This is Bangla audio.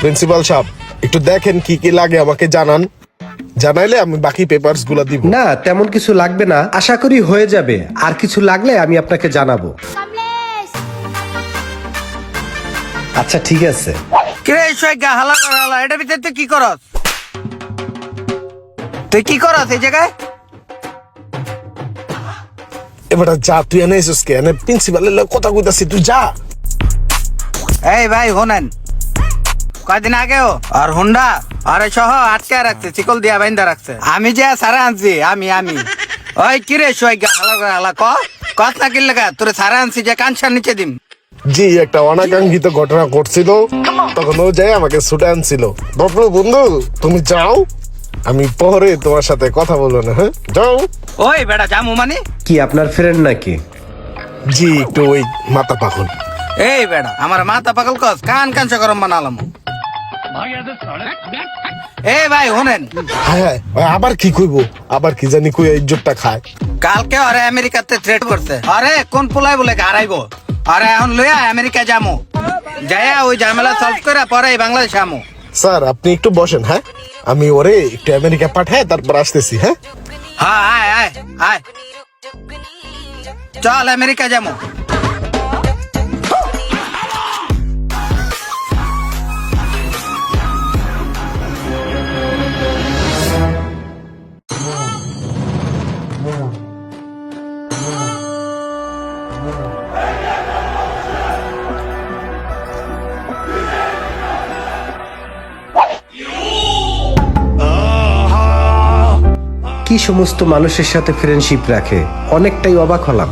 প্রিন্সিপাল সাহেব একটু দেখেন কি কি লাগে আমাকে জানান, জানাইলে আমি বাকি পেপারস গুলা দিব। না তেমন কিছু লাগবে না, আশা করি হয়ে যাবে। আর কিছু লাগলে আমি আপনাকে জানাবো। আচ্ছা ঠিক আছে। কিরে সৈগা হালা কর হালা, এটা ভিতরে তুই কি করস? তুই কি করস এই জায়গায়? এবার যা, তুই এনে এসেছিস কে? এনে প্রিন্সিপালের লগে কথা কইতাছি, তুই যা। এই ভাই হোনেন, কয়দিন আগেও আর হুন্ডা আরে সহ আটকে রাখছে, চিকল দিয়া বাইন্দা রাখছে। আমি যে সারা আনছি, আমি ওই কিরে সৈগা হালা কর হালা, কত না কিল লাগা তোরে সারা আনছি যে কানসার নিচে দিম। জি, একটা অনাকাঙ্ক্ষিত ঘটনা ঘটছিল, তখন ও যাই আমাকে ছুটে আনছিল। বাবু বন্ধু তুমি যাও, আমি পরে তোমার সাথে কথা বলবো না। হ্যাঁ যাও। ওই বেটা জামু মানে কি আপনার ফ্রেন্ড নাকি? জি, একটু ওই মাথা পাখন। এই বেটা আমার মাথা পাগল কস, কান কানসা গরম বানালাম। এই ভাই হোনেন, হ্যাঁ হ্যাঁ, ওই আবার কি কইবো, আবার কি জানি কই ইজ্জতটা খায়। কালকে আরে আমেরিকাতে থ্রেট করছে, আরে কোন পোলাই বলে হারাইবো, আরে এখন লইয়া আমেরিকা যামু, যাইয়া ওই ঝামেলা সলভ করে পরে বাংলাদেশ আমু। স্যার আপনি একটু বসেন, হ্যাঁ আমি ওরে একটু আমেরিকা পাঠায় তারপর আসতেছি। হ্যাঁ হ্যাঁ আয় আয় আয়, চল আমেরিকা যামু। কি সমস্ত মানুষের সাথে ফ্রেন্ডশিপ রাখে, অনেকটাই অবাক হলাম।